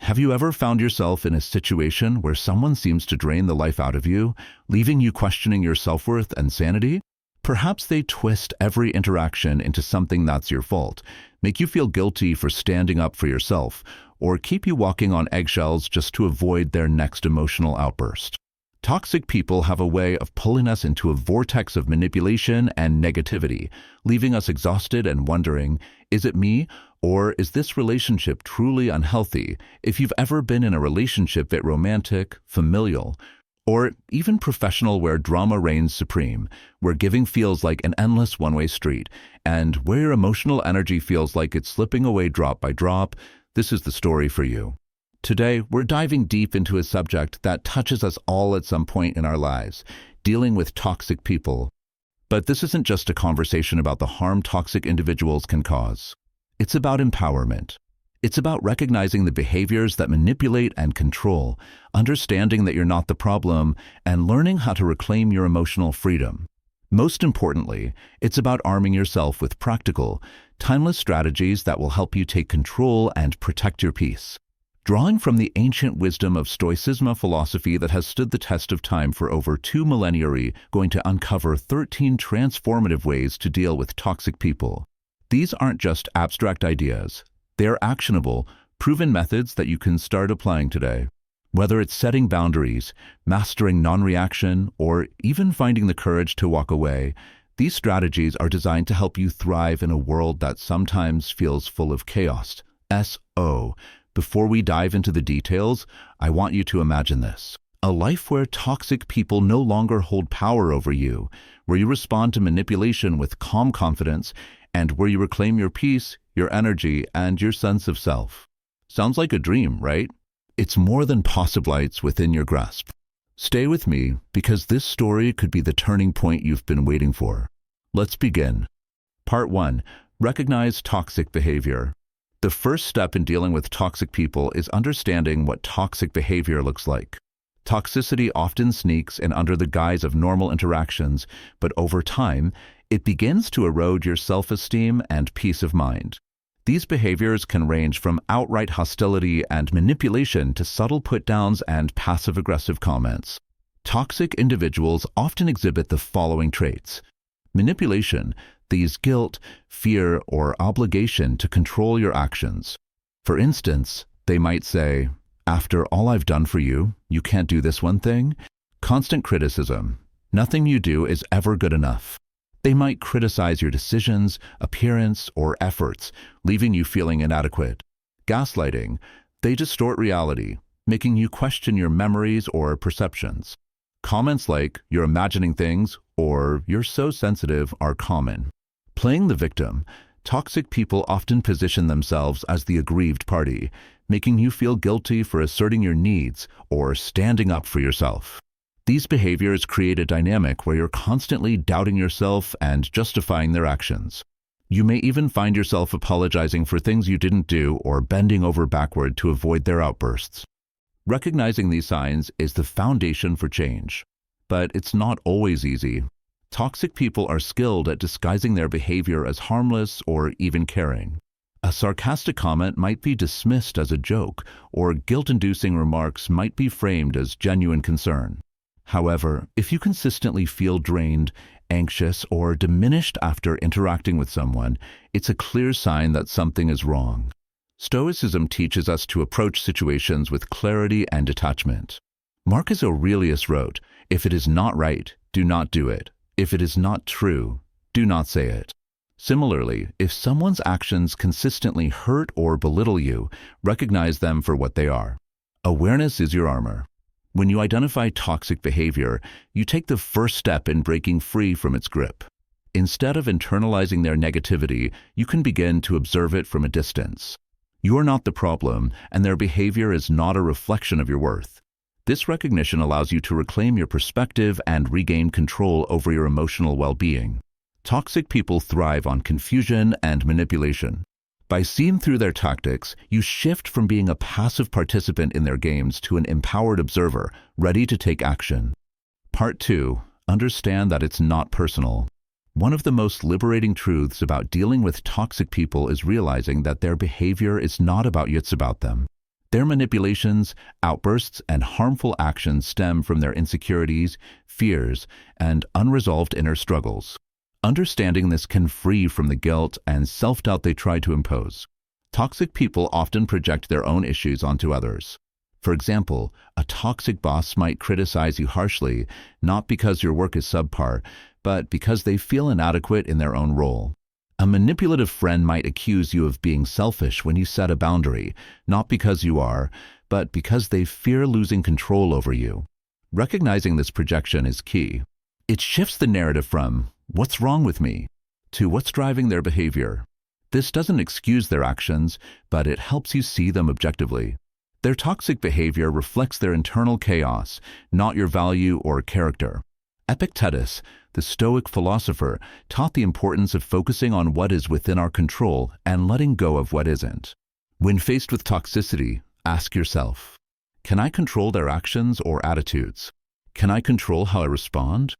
Have you ever found yourself in a situation where someone seems to drain the life out of you, leaving you questioning your self-worth and sanity? Perhaps they twist every interaction into something that's your fault, make you feel guilty for standing up for yourself, or keep you walking on eggshells just to avoid their next emotional outburst. Toxic people have a way of pulling us into a vortex of manipulation and negativity, leaving us exhausted and wondering, is it me, or is this relationship truly unhealthy? If you've ever been in a relationship, be it romantic, familial, or even professional, where drama reigns supreme, where giving feels like an endless one-way street, and where your emotional energy feels like it's slipping away drop by drop, this is the story for you. Today, we're diving deep into a subject that touches us all at some point in our lives, dealing with toxic people. But this isn't just a conversation about the harm toxic individuals can cause. It's about empowerment. It's about recognizing the behaviors that manipulate and control, understanding that you're not the problem, and learning how to reclaim your emotional freedom. Most importantly, it's about arming yourself with practical, timeless strategies that will help you take control and protect your peace. Drawing from the ancient wisdom of Stoicism, a philosophy that has stood the test of time for over 2 millennia, going to uncover 13 transformative ways to deal with toxic people. These aren't just abstract ideas. They are actionable, proven methods that you can start applying today. Whether it's setting boundaries, mastering non-reaction, or even finding the courage to walk away, these strategies are designed to help you thrive in a world that sometimes feels full of chaos. S.O. Before we dive into the details, I want you to imagine this. A life where toxic people no longer hold power over you, where you respond to manipulation with calm confidence, and where you reclaim your peace, your energy, and your sense of self. Sounds like a dream, right? It's more than possibilities within your grasp. Stay with me, because this story could be the turning point you've been waiting for. Let's begin. Part 1. Recognize toxic behavior. The first step in dealing with toxic people is understanding what toxic behavior looks like. Toxicity often sneaks in under the guise of normal interactions, but over time, it begins to erode your self-esteem and peace of mind. These behaviors can range from outright hostility and manipulation to subtle put-downs and passive-aggressive comments. Toxic individuals often exhibit the following traits. Manipulation, these guilt, fear, or obligation to control your actions. For instance, they might say, "After all I've done for you, you can't do this one thing?" Constant criticism. Nothing you do is ever good enough. They might criticize your decisions, appearance, or efforts, leaving you feeling inadequate. Gaslighting. They distort reality, making you question your memories or perceptions. Comments like, "You're imagining things," or "You're so sensitive," are common. Playing the victim. Toxic people often position themselves as the aggrieved party, making you feel guilty for asserting your needs or standing up for yourself. These behaviors create a dynamic where you're constantly doubting yourself and justifying their actions. You may even find yourself apologizing for things you didn't do or bending over backward to avoid their outbursts. Recognizing these signs is the foundation for change. But it's not always easy. Toxic people are skilled at disguising their behavior as harmless or even caring. A sarcastic comment might be dismissed as a joke, or guilt-inducing remarks might be framed as genuine concern. However, if you consistently feel drained, anxious, or diminished after interacting with someone, it's a clear sign that something is wrong. Stoicism teaches us to approach situations with clarity and detachment. Marcus Aurelius wrote, "If it is not right, do not do it. If it is not true, do not say it." Similarly, if someone's actions consistently hurt or belittle you, recognize them for what they are. Awareness is your armor. When you identify toxic behavior, you take the first step in breaking free from its grip. Instead of internalizing their negativity, you can begin to observe it from a distance. You are not the problem, and their behavior is not a reflection of your worth. This recognition allows you to reclaim your perspective and regain control over your emotional well-being. Toxic people thrive on confusion and manipulation. By seeing through their tactics, you shift from being a passive participant in their games to an empowered observer, ready to take action. Part 2. Understand that it's not personal. One of the most liberating truths about dealing with toxic people is realizing that their behavior is not about you, it's about them. Their manipulations, outbursts, and harmful actions stem from their insecurities, fears, and unresolved inner struggles. Understanding this can free from the guilt and self-doubt they try to impose. Toxic people often project their own issues onto others. For example, a toxic boss might criticize you harshly, not because your work is subpar, but because they feel inadequate in their own role. A manipulative friend might accuse you of being selfish when you set a boundary, not because you are, but because they fear losing control over you. Recognizing this projection is key. It shifts the narrative from, "What's wrong with me?" to "What's driving their behavior?" This doesn't excuse their actions, but it helps you see them objectively. Their toxic behavior reflects their internal chaos, not your value or character. Epictetus, the Stoic philosopher, taught the importance of focusing on what is within our control and letting go of what isn't. When faced with toxicity, ask yourself, can I control their actions or attitudes? Can I control how I respond?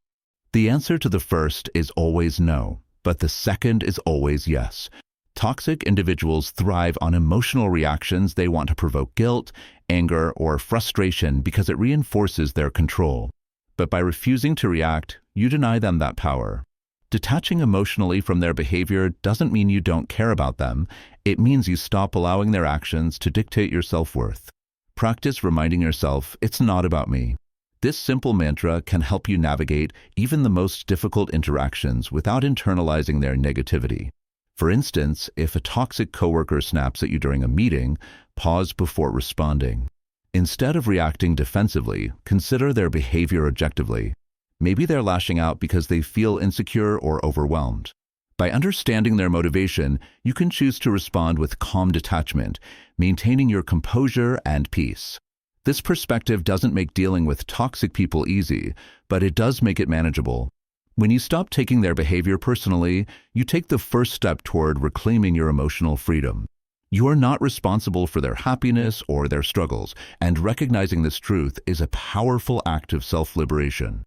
The answer to the first is always no, but the second is always yes. Toxic individuals thrive on emotional reactions. They want to provoke guilt, anger, or frustration because it reinforces their control. But by refusing to react, you deny them that power. Detaching emotionally from their behavior doesn't mean you don't care about them. It means you stop allowing their actions to dictate your self-worth. Practice reminding yourself, it's not about me. This simple mantra can help you navigate even the most difficult interactions without internalizing their negativity. For instance, if a toxic coworker snaps at you during a meeting, pause before responding. Instead of reacting defensively, consider their behavior objectively. Maybe they're lashing out because they feel insecure or overwhelmed. By understanding their motivation, you can choose to respond with calm detachment, maintaining your composure and peace. This perspective doesn't make dealing with toxic people easy, but it does make it manageable. When you stop taking their behavior personally, you take the first step toward reclaiming your emotional freedom. You are not responsible for their happiness or their struggles, and recognizing this truth is a powerful act of self-liberation.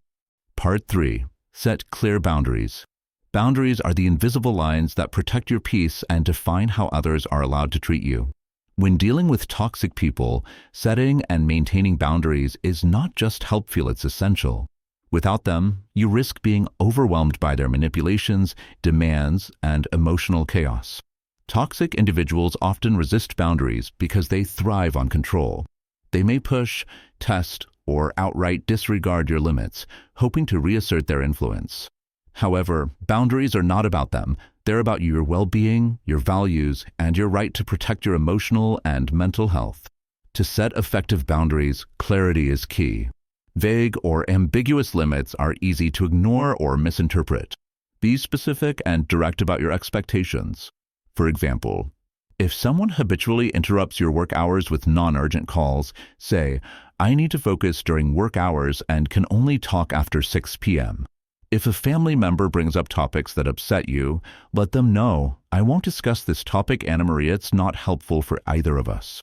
Part 3. Set clear boundaries. Boundaries are the invisible lines that protect your peace and define how others are allowed to treat you. When dealing with toxic people, setting and maintaining boundaries is not just helpful, it's essential. Without them, you risk being overwhelmed by their manipulations, demands, and emotional chaos. Toxic individuals often resist boundaries because they thrive on control. They may push, test, or outright disregard your limits, hoping to reassert their influence. However, boundaries are not about them. They're about your well-being, your values, and your right to protect your emotional and mental health. To set effective boundaries, clarity is key. Vague or ambiguous limits are easy to ignore or misinterpret. Be specific and direct about your expectations. For example, if someone habitually interrupts your work hours with non-urgent calls, say, "I need to focus during work hours and can only talk after 6 p.m. If a family member brings up topics that upset you, let them know, "I won't discuss this topic, Anna Maria. It's not helpful for either of us."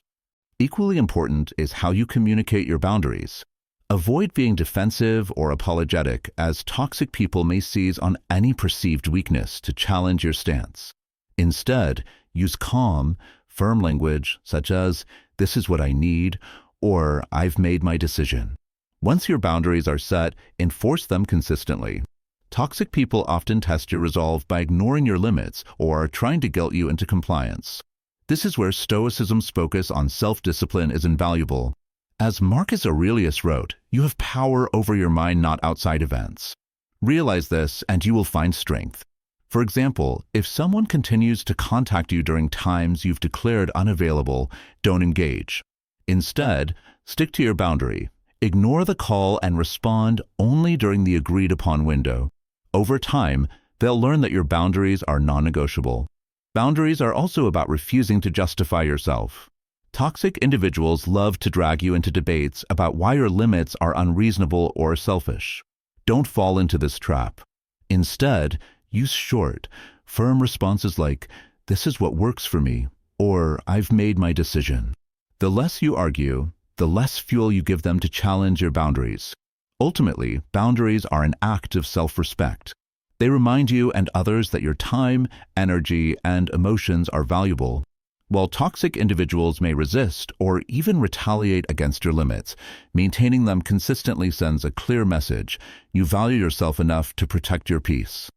Equally important is how you communicate your boundaries. Avoid being defensive or apologetic, as toxic people may seize on any perceived weakness to challenge your stance. Instead, use calm, firm language such as, "This is what I need," or "I've made my decision." Once your boundaries are set, enforce them consistently. Toxic people often test your resolve by ignoring your limits or trying to guilt you into compliance. This is where Stoicism's focus on self-discipline is invaluable. As Marcus Aurelius wrote, you have power over your mind, not outside events. Realize this and you will find strength. For example, if someone continues to contact you during times you've declared unavailable, don't engage. Instead, stick to your boundary. Ignore the call and respond only during the agreed-upon window. Over time, they'll learn that your boundaries are non-negotiable. Boundaries are also about refusing to justify yourself. Toxic individuals love to drag you into debates about why your limits are unreasonable or selfish. Don't fall into this trap. Instead, use short, firm responses like, "This is what works for me," or "I've made my decision." The less you argue, the less fuel you give them to challenge your boundaries. Ultimately, boundaries are an act of self-respect. They remind you and others that your time, energy, and emotions are valuable. While toxic individuals may resist or even retaliate against your limits, maintaining them consistently sends a clear message: you value yourself enough to protect your peace.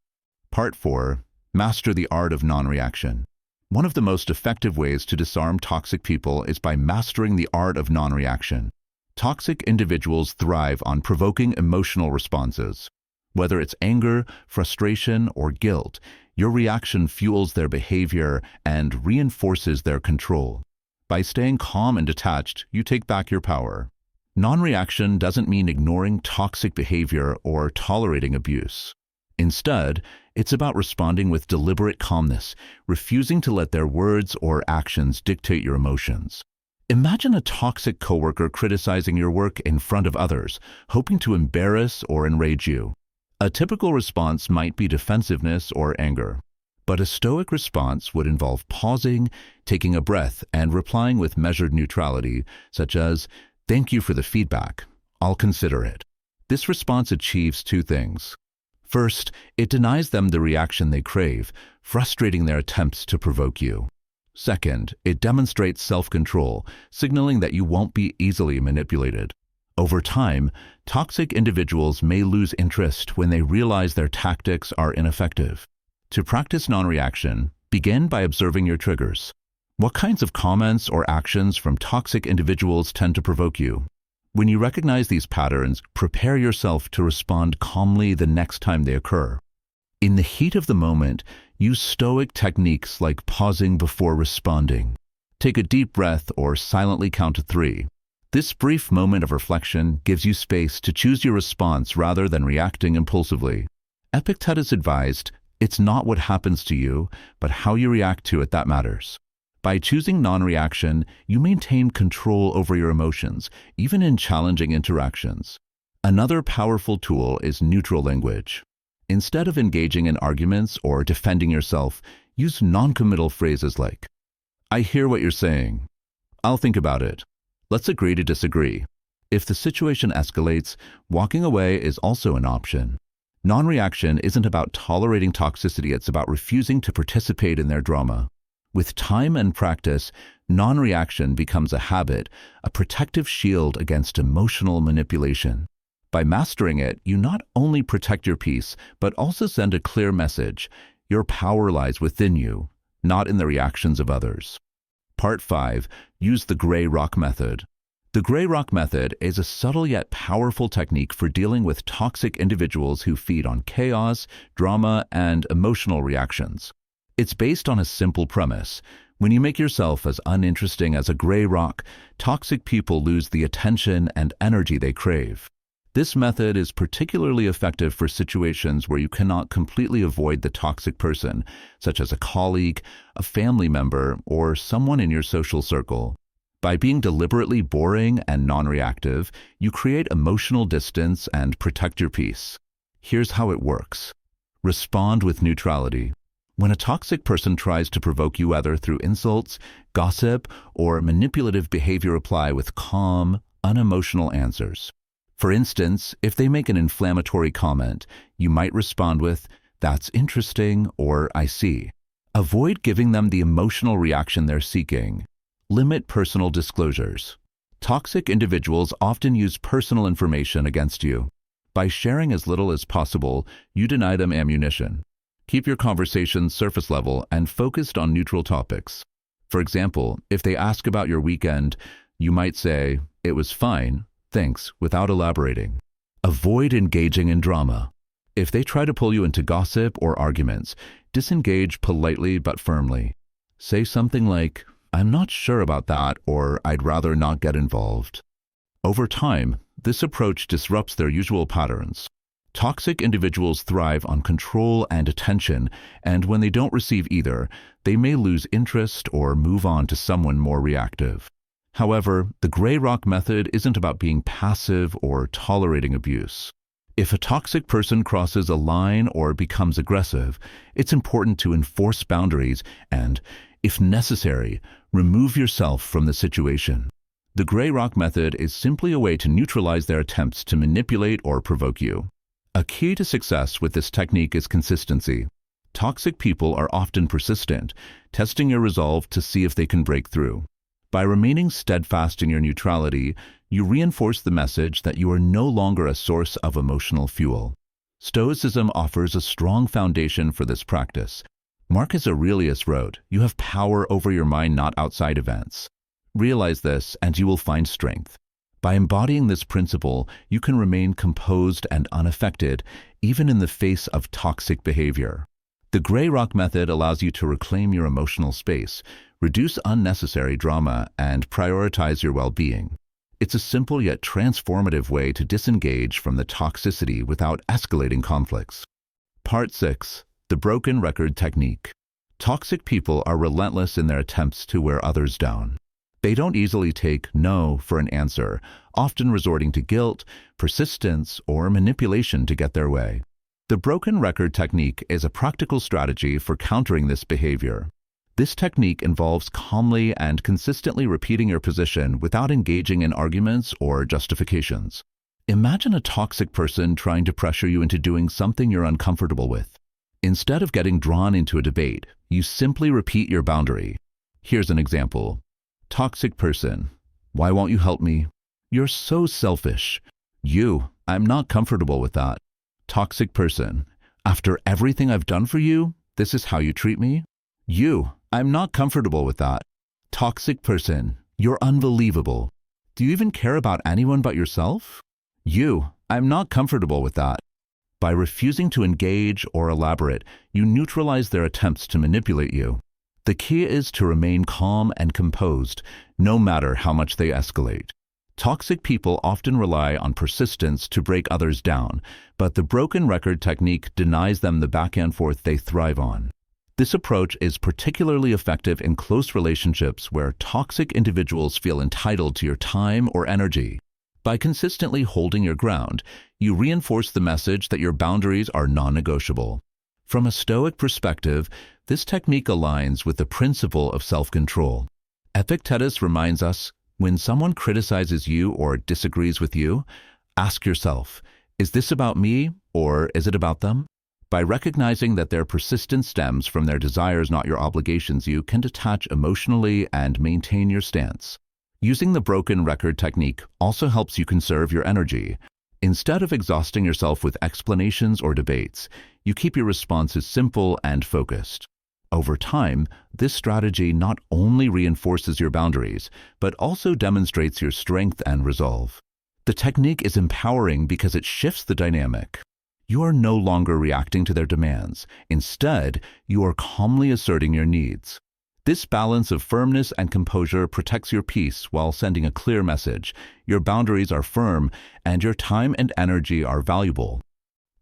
Part 4. Master the art of non-reaction. One of the most effective ways to disarm toxic people is by mastering the art of non-reaction. Toxic individuals thrive on provoking emotional responses. Whether it's anger, frustration, or guilt, your reaction fuels their behavior and reinforces their control. By staying calm and detached, you take back your power. Non-reaction doesn't mean ignoring toxic behavior or tolerating abuse. Instead, it's about responding with deliberate calmness, refusing to let their words or actions dictate your emotions. Imagine a toxic coworker criticizing your work in front of others, hoping to embarrass or enrage you. A typical response might be defensiveness or anger, but a Stoic response would involve pausing, taking a breath, and replying with measured neutrality, such as, "Thank you for the feedback. I'll consider it." This response achieves two things. First, it denies them the reaction they crave, frustrating their attempts to provoke you. Second, it demonstrates self-control, signaling that you won't be easily manipulated. Over time, toxic individuals may lose interest when they realize their tactics are ineffective. To practice non-reaction, begin by observing your triggers. What kinds of comments or actions from toxic individuals tend to provoke you? When you recognize these patterns, prepare yourself to respond calmly the next time they occur. In the heat of the moment, use Stoic techniques like pausing before responding. Take a deep breath or silently count to 3. This brief moment of reflection gives you space to choose your response rather than reacting impulsively. Epictetus advised, "It's not what happens to you, but how you react to it that matters." By choosing non-reaction, you maintain control over your emotions, even in challenging interactions. Another powerful tool is neutral language. Instead of engaging in arguments or defending yourself, use non-committal phrases like, "I hear what you're saying. I'll think about it. Let's agree to disagree." If the situation escalates, walking away is also an option. Non-reaction isn't about tolerating toxicity, it's about refusing to participate in their drama. With time and practice, non-reaction becomes a habit, a protective shield against emotional manipulation. By mastering it, you not only protect your peace, but also send a clear message: your power lies within you, not in the reactions of others. Part 5. Use the gray rock method. The gray rock method is a subtle yet powerful technique for dealing with toxic individuals who feed on chaos, drama, and emotional reactions. It's based on a simple premise. When you make yourself as uninteresting as a gray rock, toxic people lose the attention and energy they crave. This method is particularly effective for situations where you cannot completely avoid the toxic person, such as a colleague, a family member, or someone in your social circle. By being deliberately boring and non-reactive, you create emotional distance and protect your peace. Here's how it works. Respond with neutrality. When a toxic person tries to provoke you, whether through insults, gossip, or manipulative behavior, reply with calm, unemotional answers. For instance, if they make an inflammatory comment, you might respond with, "That's interesting," or "I see." Avoid giving them the emotional reaction they're seeking. Limit personal disclosures. Toxic individuals often use personal information against you. By sharing as little as possible, you deny them ammunition. Keep your conversations surface level and focused on neutral topics. For example, if they ask about your weekend, you might say, "It was fine, thanks," without elaborating. Avoid engaging in drama. If they try to pull you into gossip or arguments, disengage politely but firmly. Say something like, "I'm not sure about that," or "I'd rather not get involved." Over time, this approach disrupts their usual patterns. Toxic individuals thrive on control and attention, and when they don't receive either, they may lose interest or move on to someone more reactive. However, the gray rock method isn't about being passive or tolerating abuse. If a toxic person crosses a line or becomes aggressive, it's important to enforce boundaries and, if necessary, remove yourself from the situation. The gray rock method is simply a way to neutralize their attempts to manipulate or provoke you. A key to success with this technique is consistency. Toxic people are often persistent, testing your resolve to see if they can break through. By remaining steadfast in your neutrality, you reinforce the message that you are no longer a source of emotional fuel. Stoicism offers a strong foundation for this practice. Marcus Aurelius wrote, "You have power over your mind, not outside events." Realize this, and you will find strength. By embodying this principle, you can remain composed and unaffected, even in the face of toxic behavior. The Gray Rock method allows you to reclaim your emotional space, reduce unnecessary drama, and prioritize your well-being. It's a simple yet transformative way to disengage from the toxicity without escalating conflicts. Part 6. The Broken Record Technique. Toxic people are relentless in their attempts to wear others down. They don't easily take no for an answer, often resorting to guilt, persistence, or manipulation to get their way. The broken record technique is a practical strategy for countering this behavior. This technique involves calmly and consistently repeating your position without engaging in arguments or justifications. Imagine a toxic person trying to pressure you into doing something you're uncomfortable with. Instead of getting drawn into a debate, you simply repeat your boundary. Here's an example. Toxic person: "Why won't you help me?" "You're so selfish." "I'm not comfortable with that." Toxic person: "After everything I've done for you, this is how you treat me?" "I'm not comfortable with that." Toxic person: "You're unbelievable. Do you even care about anyone but yourself?" "I'm not comfortable with that." By refusing to engage or elaborate, you neutralize their attempts to manipulate you. The key is to remain calm and composed, no matter how much they escalate. Toxic people often rely on persistence to break others down, but the broken record technique denies them the back and forth they thrive on. This approach is particularly effective in close relationships where toxic individuals feel entitled to your time or energy. By consistently holding your ground, you reinforce the message that your boundaries are non-negotiable. From a Stoic perspective, this technique aligns with the principle of self-control. Epictetus reminds us, when someone criticizes you or disagrees with you, ask yourself, is this about me or is it about them? By recognizing that their persistence stems from their desires, not your obligations, you can detach emotionally and maintain your stance. Using the broken record technique also helps you conserve your energy. Instead of exhausting yourself with explanations or debates, you keep your responses simple and focused. Over time, this strategy not only reinforces your boundaries, but also demonstrates your strength and resolve. The technique is empowering because it shifts the dynamic. You are no longer reacting to their demands. Instead, you are calmly asserting your needs. This balance of firmness and composure protects your peace while sending a clear message. Your boundaries are firm, and your time and energy are valuable.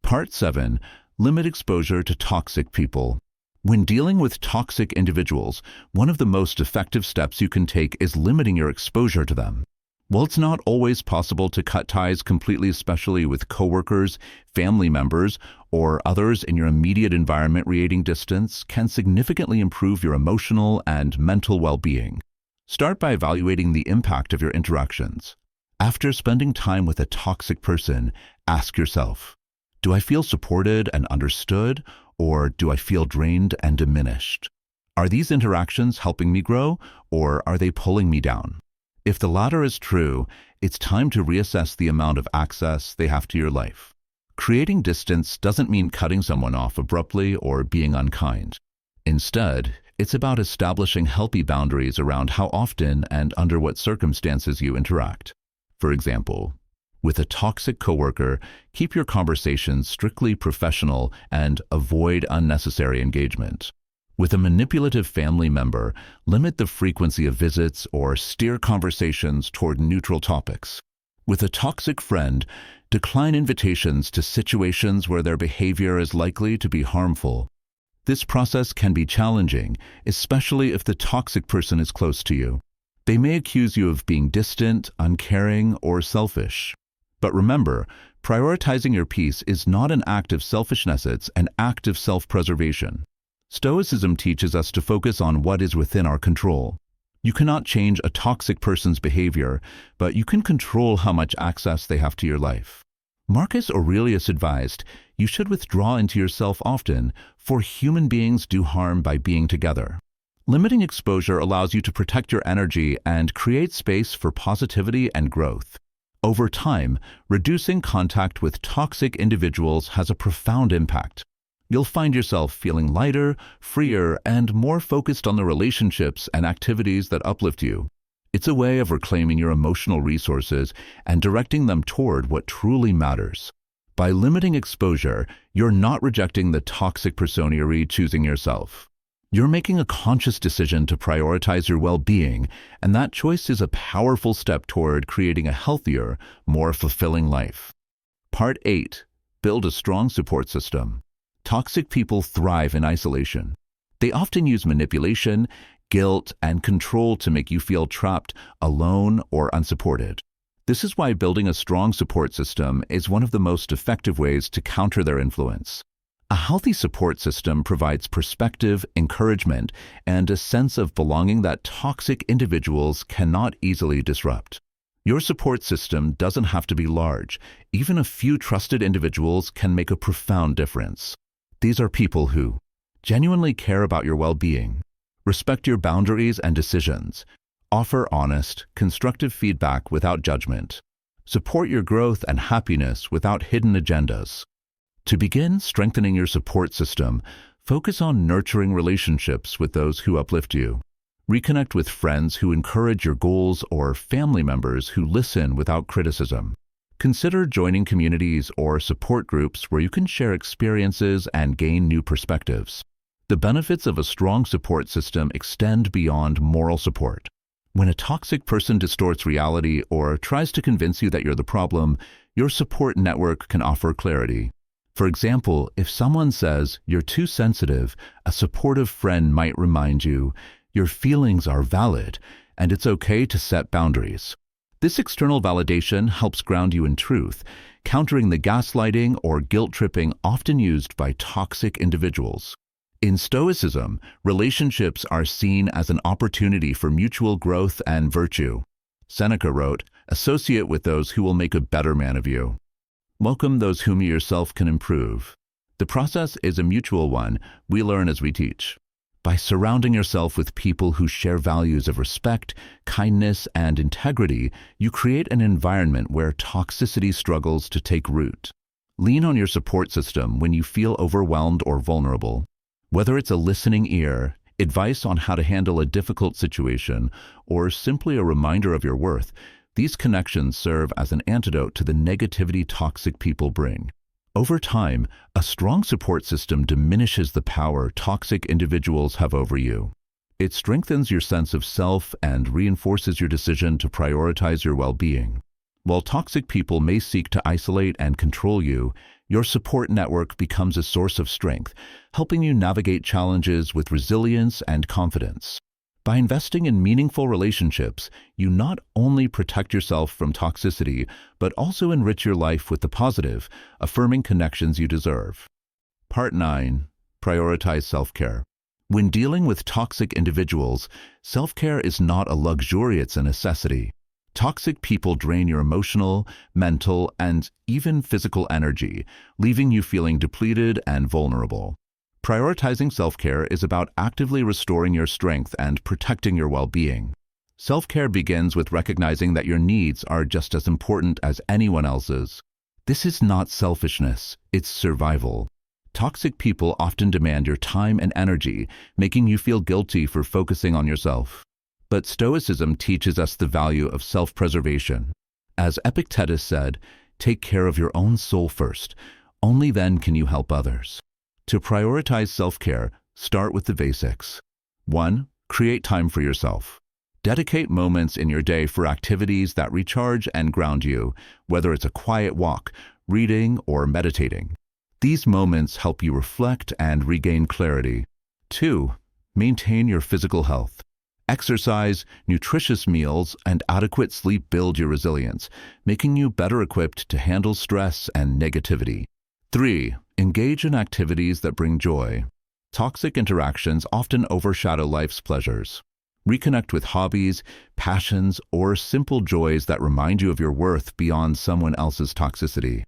Part 7. Limit exposure to toxic people. When dealing with toxic individuals, one of the most effective steps you can take is limiting your exposure to them. While it's not always possible to cut ties completely, especially with coworkers, family members, or others in your immediate environment, creating distance can significantly improve your emotional and mental well-being. Start by evaluating the impact of your interactions. After spending time with a toxic person, ask yourself, do I feel supported and understood, or do I feel drained and diminished? Are these interactions helping me grow, or are they pulling me down? If the latter is true, it's time to reassess the amount of access they have to your life. Creating distance doesn't mean cutting someone off abruptly or being unkind. Instead, it's about establishing healthy boundaries around how often and under what circumstances you interact. For example, with a toxic coworker, keep your conversations strictly professional and avoid unnecessary engagement. With a manipulative family member, limit the frequency of visits or steer conversations toward neutral topics. With a toxic friend, decline invitations to situations where their behavior is likely to be harmful. This process can be challenging, especially if the toxic person is close to you. They may accuse you of being distant, uncaring, or selfish. But remember, prioritizing your peace is not an act of selfishness, it's an act of self-preservation. Stoicism teaches us to focus on what is within our control. You cannot change a toxic person's behavior, but you can control how much access they have to your life. Marcus Aurelius advised, You should withdraw into yourself often, for human beings do harm by being together. Limiting exposure allows you to protect your energy and create space for positivity and growth. Over time, reducing contact with toxic individuals has a profound impact. You'll find yourself feeling lighter, freer, and more focused on the relationships and activities that uplift you. It's a way of reclaiming your emotional resources and directing them toward what truly matters. By limiting exposure, you're not rejecting the toxic persona you're choosing yourself. You're making a conscious decision to prioritize your well-being, and that choice is a powerful step toward creating a healthier, more fulfilling life. Part 8. Build a strong support system. Toxic people thrive in isolation. They often use manipulation, guilt, and control to make you feel trapped, alone, or unsupported. This is why building a strong support system is one of the most effective ways to counter their influence. A healthy support system provides perspective, encouragement, and a sense of belonging that toxic individuals cannot easily disrupt. Your support system doesn't have to be large. Even a few trusted individuals can make a profound difference. These are people who genuinely care about your well-being, respect your boundaries and decisions, offer honest, constructive feedback without judgment, support your growth and happiness without hidden agendas. To begin strengthening your support system, focus on nurturing relationships with those who uplift you. Reconnect with friends who encourage your goals or family members who listen without criticism. Consider joining communities or support groups where you can share experiences and gain new perspectives. The benefits of a strong support system extend beyond moral support. When a toxic person distorts reality or tries to convince you that you're the problem, your support network can offer clarity. For example, if someone says you're too sensitive, a supportive friend might remind you your feelings are valid and it's okay to set boundaries. This external validation helps ground you in truth, countering the gaslighting or guilt-tripping often used by toxic individuals. In Stoicism, relationships are seen as an opportunity for mutual growth and virtue. Seneca wrote, "Associate with those who will make a better man of you. Welcome those whom you yourself can improve." The process is a mutual one. We learn as we teach. By surrounding yourself with people who share values of respect, kindness, and integrity, you create an environment where toxicity struggles to take root. Lean on your support system when you feel overwhelmed or vulnerable. Whether it's a listening ear, advice on how to handle a difficult situation, or simply a reminder of your worth, these connections serve as an antidote to the negativity toxic people bring. Over time, a strong support system diminishes the power toxic individuals have over you. It strengthens your sense of self and reinforces your decision to prioritize your well-being. While toxic people may seek to isolate and control you, your support network becomes a source of strength, helping you navigate challenges with resilience and confidence. By investing in meaningful relationships, you not only protect yourself from toxicity, but also enrich your life with the positive, affirming connections you deserve. Part 9. Prioritize self-care. When dealing with toxic individuals, self-care is not a luxury, it's a necessity. Toxic people drain your emotional, mental, and even physical energy, leaving you feeling depleted and vulnerable. Prioritizing self-care is about actively restoring your strength and protecting your well-being. Self-care begins with recognizing that your needs are just as important as anyone else's. This is not selfishness, it's survival. Toxic people often demand your time and energy, making you feel guilty for focusing on yourself. But Stoicism teaches us the value of self-preservation. As Epictetus said, "Take care of your own soul first. Only then can you help others." To prioritize self-care, start with the basics. 1. Create time for yourself. Dedicate moments in your day for activities that recharge and ground you, whether it's a quiet walk, reading, or meditating. These moments help you reflect and regain clarity. 2. Maintain your physical health. Exercise, nutritious meals, and adequate sleep build your resilience, making you better equipped to handle stress and negativity. 3. Engage in activities that bring joy. Toxic interactions often overshadow life's pleasures. Reconnect with hobbies, passions, or simple joys that remind you of your worth beyond someone else's toxicity.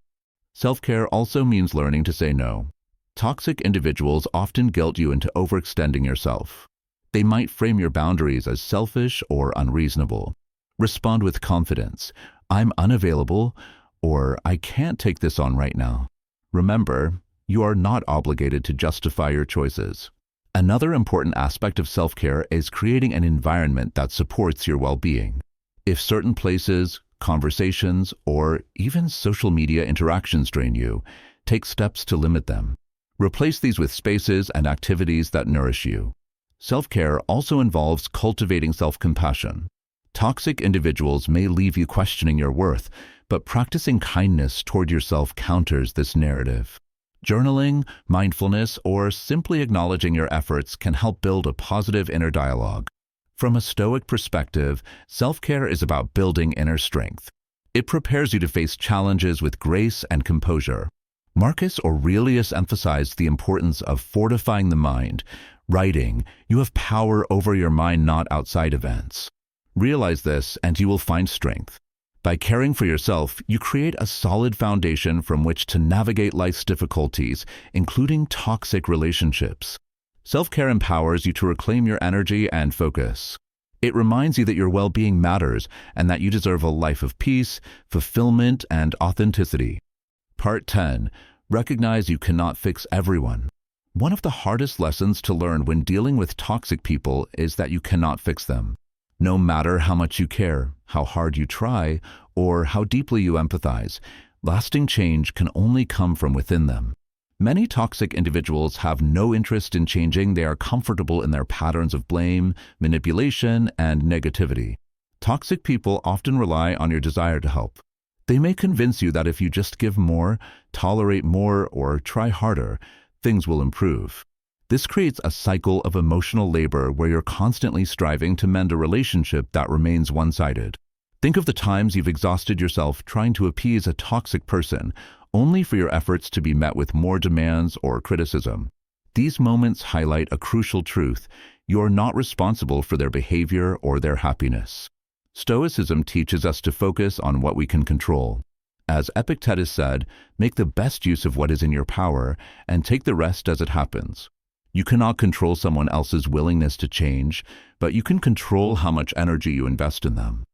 Self-care also means learning to say no. Toxic individuals often guilt you into overextending yourself. They might frame your boundaries as selfish or unreasonable. Respond with confidence. I'm unavailable, or I can't take this on right now. Remember, you are not obligated to justify your choices. Another important aspect of self-care is creating an environment that supports your well-being. If certain places, conversations, or even social media interactions drain you, take steps to limit them. Replace these with spaces and activities that nourish you. Self-care also involves cultivating self-compassion. Toxic individuals may leave you questioning your worth, but practicing kindness toward yourself counters this narrative. Journaling, mindfulness, or simply acknowledging your efforts can help build a positive inner dialogue. From a Stoic perspective, self-care is about building inner strength. It prepares you to face challenges with grace and composure. Marcus Aurelius emphasized the importance of fortifying the mind, writing, "You have power over your mind, not outside events." Realize this, and you will find strength. By caring for yourself, you create a solid foundation from which to navigate life's difficulties, including toxic relationships. Self-care empowers you to reclaim your energy and focus. It reminds you that your well-being matters and that you deserve a life of peace, fulfillment, and authenticity. Part 10. Recognize you cannot fix everyone. One of the hardest lessons to learn when dealing with toxic people is that you cannot fix them. No matter how much you care, how hard you try, or how deeply you empathize, lasting change can only come from within them. Many toxic individuals have no interest in changing. They are comfortable in their patterns of blame, manipulation, and negativity. Toxic people often rely on your desire to help. They may convince you that if you just give more, tolerate more, or try harder, things will improve. This creates a cycle of emotional labor where you're constantly striving to mend a relationship that remains one-sided. Think of the times you've exhausted yourself trying to appease a toxic person, only for your efforts to be met with more demands or criticism. These moments highlight a crucial truth: you're not responsible for their behavior or their happiness. Stoicism teaches us to focus on what we can control. As Epictetus said, make the best use of what is in your power and take the rest as it happens. You cannot control someone else's willingness to change, but you can control how much energy you invest in them.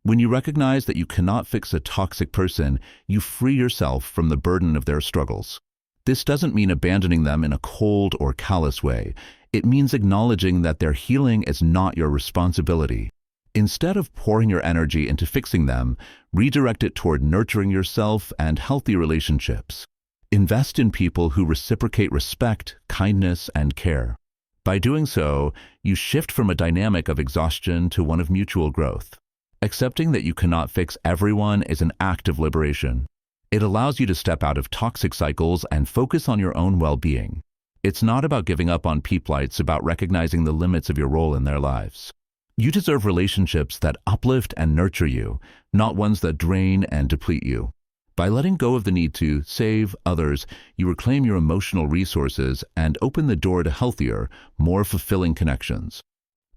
When you recognize that you cannot fix a toxic person, you free yourself from the burden of their struggles. This doesn't mean abandoning them in a cold or callous way. It means acknowledging that their healing is not your responsibility. Instead of pouring your energy into fixing them, redirect it toward nurturing yourself and healthy relationships. Invest in people who reciprocate respect, kindness, and care. By doing so, you shift from a dynamic of exhaustion to one of mutual growth. Accepting that you cannot fix everyone is an act of liberation. It allows you to step out of toxic cycles and focus on your own well-being. It's not about giving up on people, it's about recognizing the limits of your role in their lives. You deserve relationships that uplift and nurture you, not ones that drain and deplete you. By letting go of the need to save others, you reclaim your emotional resources and open the door to healthier, more fulfilling connections.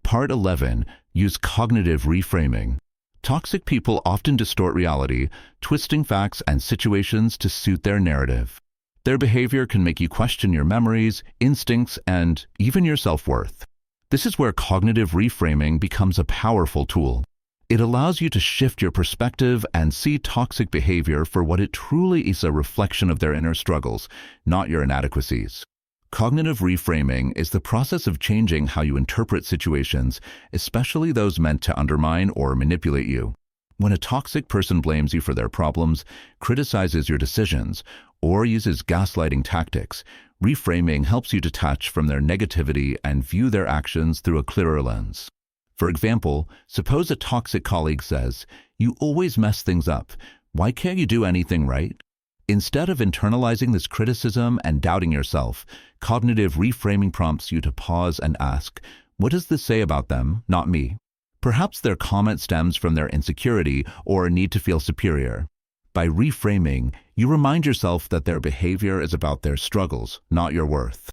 Part 11. Use cognitive reframing. Toxic people often distort reality, twisting facts and situations to suit their narrative. Their behavior can make you question your memories, instincts, and even your self-worth. This is where cognitive reframing becomes a powerful tool. It allows you to shift your perspective and see toxic behavior for what it truly is: a reflection of their inner struggles, not your inadequacies. Cognitive reframing is the process of changing how you interpret situations, especially those meant to undermine or manipulate you. When a toxic person blames you for their problems, criticizes your decisions, or uses gaslighting tactics, reframing helps you detach from their negativity and view their actions through a clearer lens. For example, suppose a toxic colleague says, "You always mess things up. Why can't you do anything right?" Instead of internalizing this criticism and doubting yourself, cognitive reframing prompts you to pause and ask, "What does this say about them, not me?" Perhaps their comment stems from their insecurity or a need to feel superior. By reframing, you remind yourself that their behavior is about their struggles, not your worth.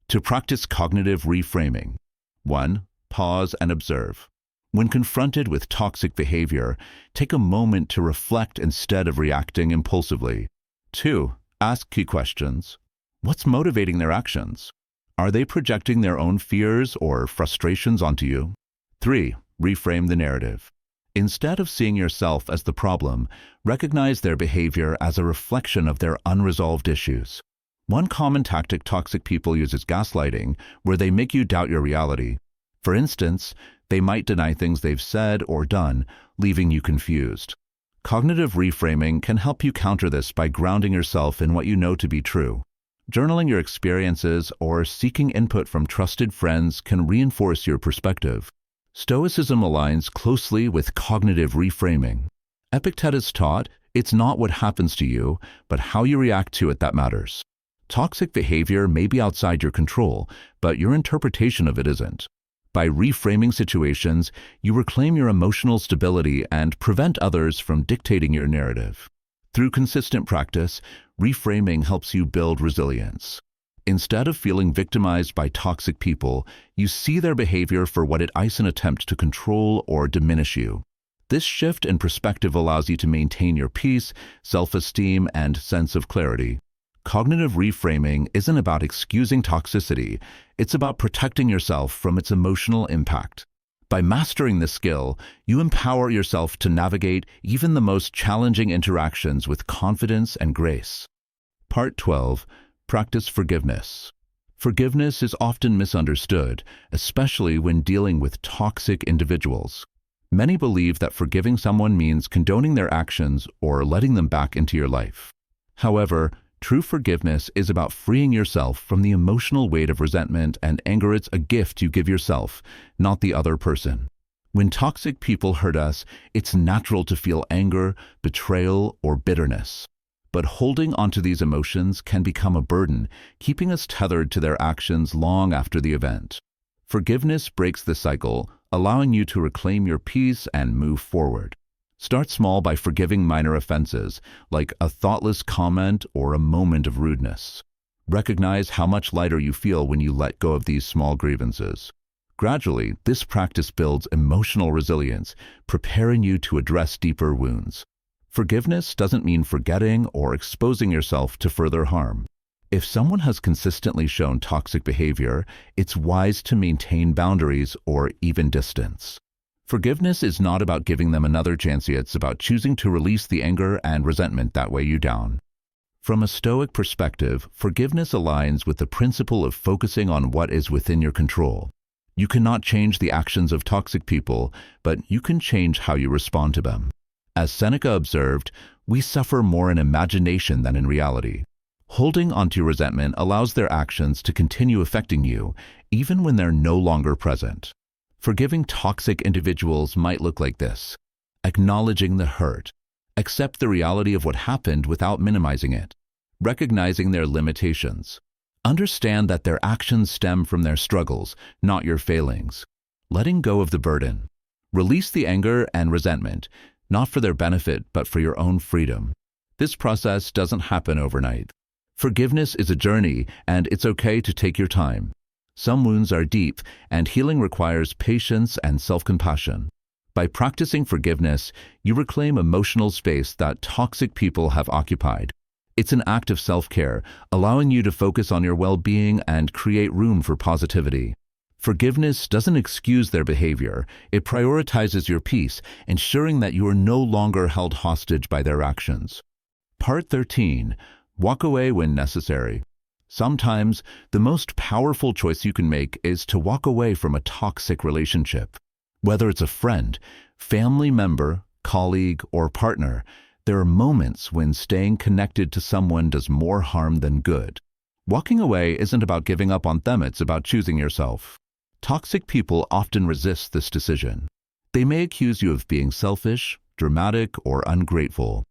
To practice cognitive reframing: 1. Pause and observe. When confronted with toxic behavior, take a moment to reflect instead of reacting impulsively. 2. Ask key questions. What's motivating their actions? Are they projecting their own fears or frustrations onto you? 3. Reframe the narrative. Instead of seeing yourself as the problem, recognize their behavior as a reflection of their unresolved issues. One common tactic toxic people use is gaslighting, where they make you doubt your reality. For instance, they might deny things they've said or done, leaving you confused. Cognitive reframing can help you counter this by grounding yourself in what you know to be true. Journaling your experiences or seeking input from trusted friends can reinforce your perspective. Stoicism aligns closely with cognitive reframing. Epictetus taught, it's not what happens to you, but how you react to it that matters. Toxic behavior may be outside your control, but your interpretation of it isn't. By reframing situations, you reclaim your emotional stability and prevent others from dictating your narrative. Through consistent practice, reframing helps you build resilience. Instead of feeling victimized by toxic people, you see their behavior for what it is, an attempt to control or diminish you. This shift in perspective allows you to maintain your peace, self-esteem, and sense of clarity. Cognitive reframing isn't about excusing toxicity, it's about protecting yourself from its emotional impact. By mastering this skill, you empower yourself to navigate even the most challenging interactions with confidence and grace. Part 12. Practice forgiveness. Forgiveness is often misunderstood, especially when dealing with toxic individuals. Many believe that forgiving someone means condoning their actions or letting them back into your life. However, true forgiveness is about freeing yourself from the emotional weight of resentment and anger. It's a gift you give yourself, not the other person. When toxic people hurt us, it's natural to feel anger, betrayal, or bitterness. But holding onto these emotions can become a burden, keeping us tethered to their actions long after the event. Forgiveness breaks the cycle, allowing you to reclaim your peace and move forward. Start small by forgiving minor offenses, like a thoughtless comment or a moment of rudeness. Recognize how much lighter you feel when you let go of these small grievances. Gradually, this practice builds emotional resilience, preparing you to address deeper wounds. Forgiveness doesn't mean forgetting or exposing yourself to further harm. If someone has consistently shown toxic behavior, it's wise to maintain boundaries or even distance. Forgiveness is not about giving them another chance, it's about choosing to release the anger and resentment that weigh you down. From a Stoic perspective, forgiveness aligns with the principle of focusing on what is within your control. You cannot change the actions of toxic people, but you can change how you respond to them. As Seneca observed, we suffer more in imagination than in reality. Holding onto resentment allows their actions to continue affecting you, even when they're no longer present. Forgiving toxic individuals might look like this: acknowledging the hurt, accept the reality of what happened without minimizing it, recognizing their limitations, understand that their actions stem from their struggles, not your failings, letting go of the burden, release the anger and resentment, not for their benefit but for your own freedom. This process doesn't happen overnight. Forgiveness is a journey, and it's okay to take your time. Some wounds are deep, and healing requires patience and self-compassion. By practicing forgiveness, you reclaim emotional space that toxic people have occupied. It's an act of self-care, allowing you to focus on your well-being and create room for positivity. Forgiveness doesn't excuse their behavior, it prioritizes your peace, ensuring that you are no longer held hostage by their actions. Part 13. Walk away when necessary. Sometimes, the most powerful choice you can make is to walk away from a toxic relationship. Whether it's a friend, family member, colleague, or partner, there are moments when staying connected to someone does more harm than good. Walking away isn't about giving up on them, it's about choosing yourself. Toxic people often resist this decision. They may accuse you of being selfish, dramatic, or ungrateful.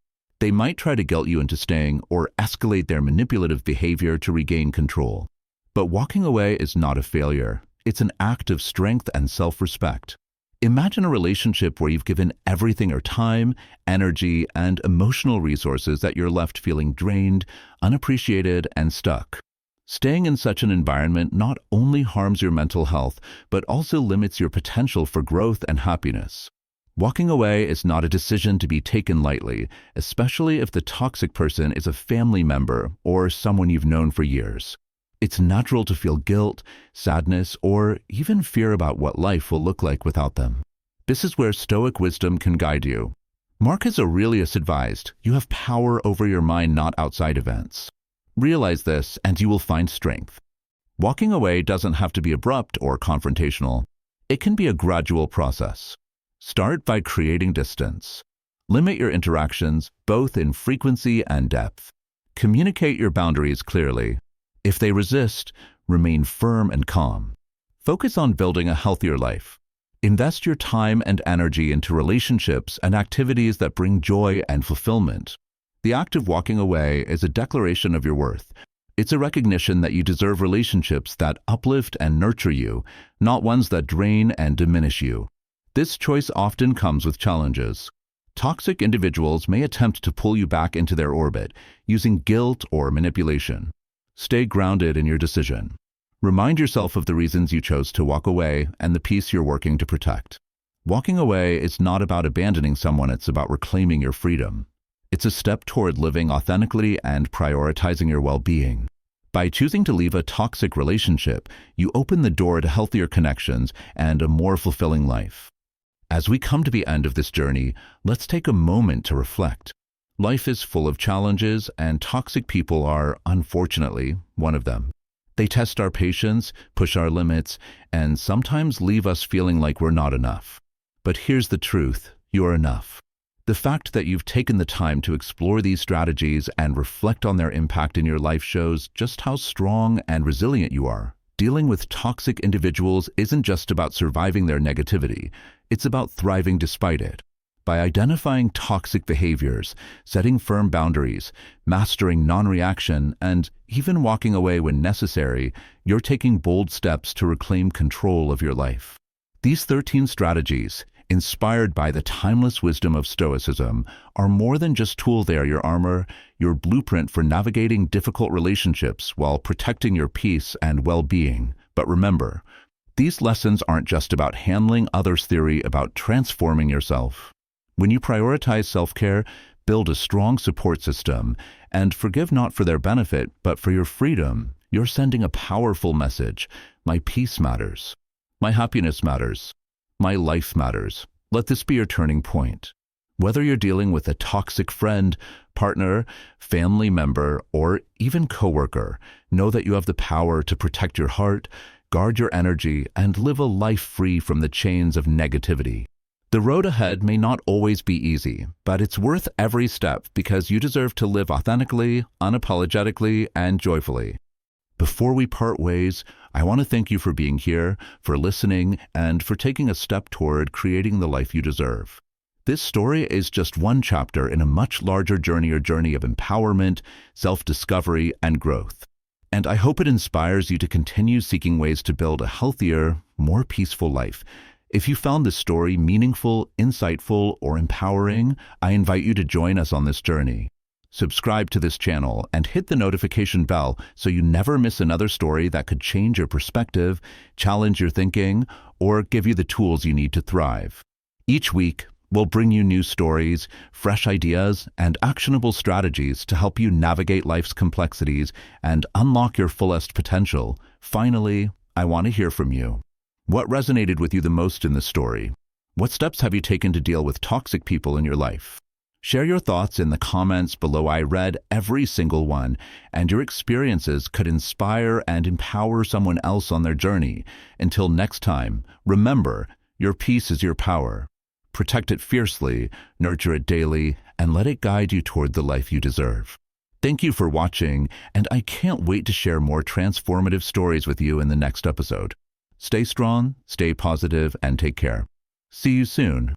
They might try to guilt you into staying or escalate their manipulative behavior to regain control. But walking away is not a failure. It's an act of strength and self-respect. Imagine a relationship where you've given everything, your time, energy, and emotional resources, that you're left feeling drained, unappreciated, and stuck. Staying in such an environment not only harms your mental health, but also limits your potential for growth and happiness. Walking away is not a decision to be taken lightly, especially if the toxic person is a family member or someone you've known for years. It's natural to feel guilt, sadness, or even fear about what life will look like without them. This is where Stoic wisdom can guide you. Marcus Aurelius advised, "You have power over your mind, not outside events." Realize this, and you will find strength. Walking away doesn't have to be abrupt or confrontational. It can be a gradual process. Start by creating distance. Limit your interactions, both in frequency and depth. Communicate your boundaries clearly. If they resist, remain firm and calm. Focus on building a healthier life. Invest your time and energy into relationships and activities that bring joy and fulfillment. The act of walking away is a declaration of your worth. It's a recognition that you deserve relationships that uplift and nurture you, not ones that drain and diminish you. This choice often comes with challenges. Toxic individuals may attempt to pull you back into their orbit, using guilt or manipulation. Stay grounded in your decision. Remind yourself of the reasons you chose to walk away and the peace you're working to protect. Walking away is not about abandoning someone, it's about reclaiming your freedom. It's a step toward living authentically and prioritizing your well-being. By choosing to leave a toxic relationship, you open the door to healthier connections and a more fulfilling life. As we come to the end of this journey, let's take a moment to reflect. Life is full of challenges, and toxic people are, unfortunately, one of them. They test our patience, push our limits, and sometimes leave us feeling like we're not enough. But here's the truth: you're enough. The fact that you've taken the time to explore these strategies and reflect on their impact in your life shows just how strong and resilient you are. Dealing with toxic individuals isn't just about surviving their negativity, it's about thriving despite it. By identifying toxic behaviors, setting firm boundaries, mastering non-reaction, and even walking away when necessary, you're taking bold steps to reclaim control of your life. These 13 strategies, inspired by the timeless wisdom of Stoicism, are more than just tools. They are your armor, your blueprint for navigating difficult relationships while protecting your peace and well-being. But remember, these lessons aren't just about handling others' theory, about transforming yourself. When you prioritize self-care, build a strong support system, and forgive not for their benefit, but for your freedom, you're sending a powerful message. My peace matters. My happiness matters. My life matters. Let this be your turning point. Whether you're dealing with a toxic friend, partner, family member, or even coworker, know that you have the power to protect your heart, guard your energy, and live a life free from the chains of negativity. The road ahead may not always be easy, but it's worth every step because you deserve to live authentically, unapologetically, and joyfully. Before we part ways, I want to thank you for being here, for listening, and for taking a step toward creating the life you deserve. This story is just one chapter in a much larger journey of empowerment, self-discovery, and growth. And I hope it inspires you to continue seeking ways to build a healthier, more peaceful life. If you found this story meaningful, insightful, or empowering, I invite you to join us on this journey. Subscribe to this channel and hit the notification bell so you never miss another story that could change your perspective, challenge your thinking, or give you the tools you need to thrive. Each week, we'll bring you new stories, fresh ideas, and actionable strategies to help you navigate life's complexities and unlock your fullest potential. Finally, I want to hear from you. What resonated with you the most in this story? What steps have you taken to deal with toxic people in your life? Share your thoughts in the comments below. I read every single one, and your experiences could inspire and empower someone else on their journey. Until next time, remember, your peace is your power. Protect it fiercely, nurture it daily, and let it guide you toward the life you deserve. Thank you for watching, and I can't wait to share more transformative stories with you in the next episode. Stay strong, stay positive, and take care. See you soon.